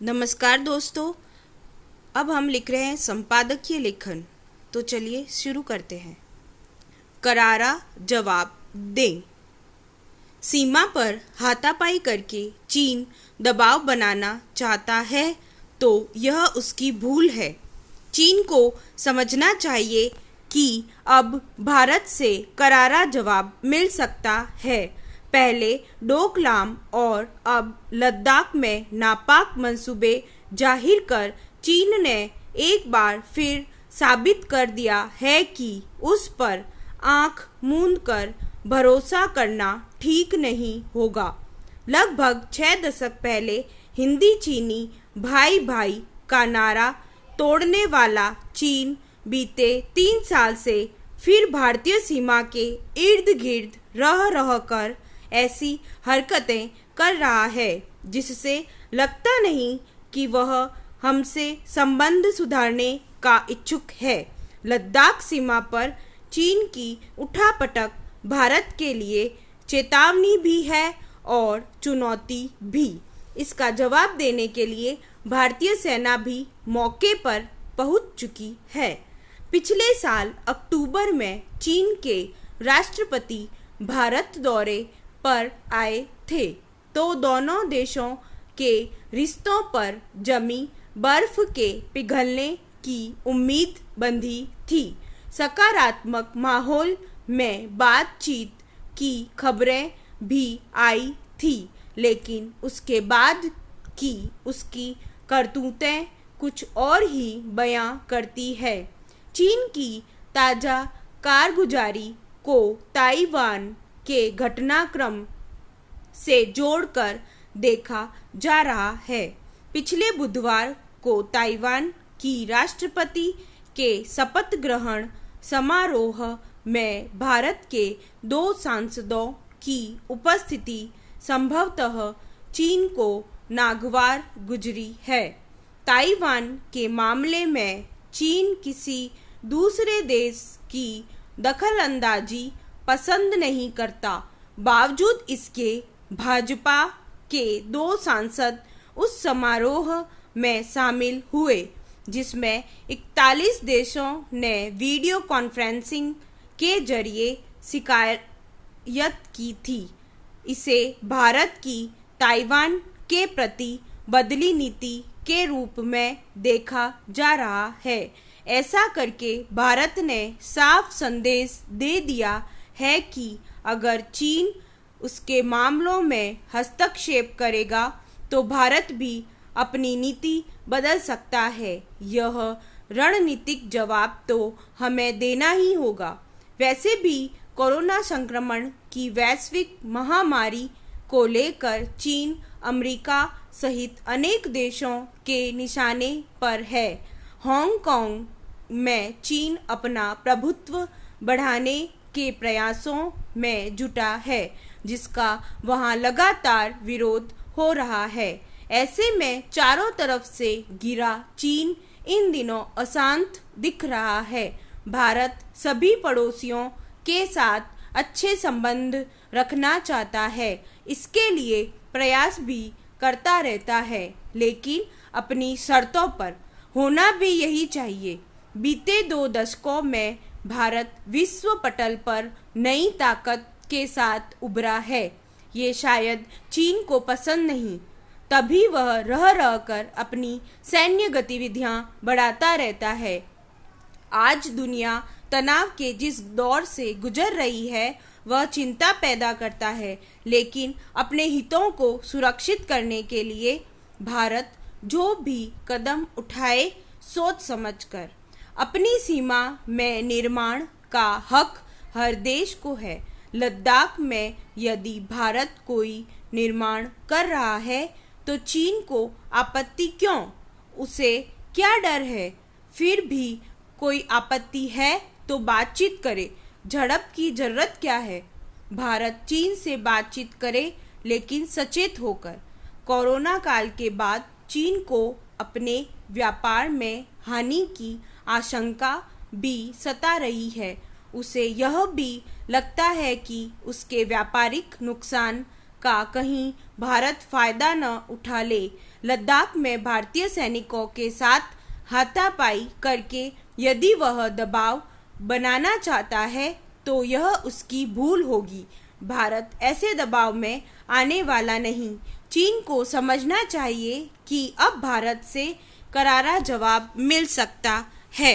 नमस्कार दोस्तों। अब हम लिख रहे हैं संपादकीय लेखन। तो चलिए शुरू करते हैं। करारा जवाब दें। सीमा पर हाथापाई करके चीन दबाव बनाना चाहता है तो यह उसकी भूल है। चीन को समझना चाहिए कि अब भारत से करारा जवाब मिल सकता है। पहले डोकलाम और अब लद्दाख में नापाक मंसूबे जाहिर कर चीन ने एक बार फिर साबित कर दिया है कि उस पर आंख मूंद कर भरोसा करना ठीक नहीं होगा। लगभग 6 दशक पहले हिंदी चीनी भाई भाई का नारा तोड़ने वाला चीन बीते 3 साल से फिर भारतीय सीमा के इर्द गिर्द रह कर ऐसी हरकतें कर रहा है जिससे लगता नहीं कि वह हमसे संबंध सुधारने का इच्छुक है। लद्दाख सीमा पर चीन की उठापटक भारत के लिए चेतावनी भी है और चुनौती भी। इसका जवाब देने के लिए भारतीय सेना भी मौके पर पहुंच चुकी है। पिछले साल अक्टूबर में चीन के राष्ट्रपति भारत दौरे पर आए थे तो दोनों देशों के रिश्तों पर जमी बर्फ के पिघलने की उम्मीद बंधी थी। सकारात्मक माहौल में बातचीत की खबरें भी आई थी, लेकिन उसके बाद की उसकी करतूतें कुछ और ही बयां करती है। चीन की ताज़ा कारगुजारी को ताइवान के घटनाक्रम से जोड़कर देखा जा रहा है। पिछले बुधवार को ताइवान की राष्ट्रपति के शपथ ग्रहण समारोह में भारत के 2 सांसदों की उपस्थिति संभवतः चीन को नागवार गुजरी है। ताइवान के मामले में चीन किसी दूसरे देश की दखलंदाजी पसंद नहीं करता। बावजूद इसके भाजपा के 2 सांसद उस समारोह में शामिल हुए जिसमें 41 देशों ने वीडियो कॉन्फ्रेंसिंग के जरिए शिकायत की थी। इसे भारत की ताइवान के प्रति बदली नीति के रूप में देखा जा रहा है। ऐसा करके भारत ने साफ संदेश दे दिया है कि अगर चीन उसके मामलों में हस्तक्षेप करेगा तो भारत भी अपनी नीति बदल सकता है। यह रणनीतिक जवाब तो हमें देना ही होगा। वैसे भी कोरोना संक्रमण की वैश्विक महामारी को लेकर चीन अमेरिका सहित अनेक देशों के निशाने पर है। हांगकांग में चीन अपना प्रभुत्व बढ़ाने के प्रयासों में जुटा है जिसका वहां लगातार विरोध हो रहा है। ऐसे में चारों तरफ से घिरा चीन इन दिनों अशांत दिख रहा है। भारत सभी पड़ोसियों के साथ अच्छे संबंध रखना चाहता है, इसके लिए प्रयास भी करता रहता है, लेकिन अपनी शर्तों पर होना भी यही चाहिए। बीते 2 दशकों में भारत विश्व पटल पर नई ताकत के साथ उभरा है। ये शायद चीन को पसंद नहीं, तभी वह रह कर अपनी सैन्य गतिविधियां बढ़ाता रहता है। आज दुनिया तनाव के जिस दौर से गुजर रही है वह चिंता पैदा करता है, लेकिन अपने हितों को सुरक्षित करने के लिए भारत जो भी कदम उठाए सोच समझकर। अपनी सीमा में निर्माण का हक हर देश को है। लद्दाख में यदि भारत कोई निर्माण कर रहा है तो चीन को आपत्ति क्यों? उसे क्या डर है? फिर भी कोई आपत्ति है तो बातचीत करे। झड़प की जरूरत क्या है? भारत चीन से बातचीत करे, लेकिन सचेत होकर। कोरोना काल के बाद चीन को अपने व्यापार में हानि की आशंका भी सता रही है। उसे यह भी लगता है कि उसके व्यापारिक नुकसान का कहीं भारत फायदा न उठा ले। लद्दाख में भारतीय सैनिकों के साथ हाथापाई करके यदि वह दबाव बनाना चाहता है तो यह उसकी भूल होगी। भारत ऐसे दबाव में आने वाला नहीं। चीन को समझना चाहिए कि अब भारत से करारा जवाब मिल सकता है।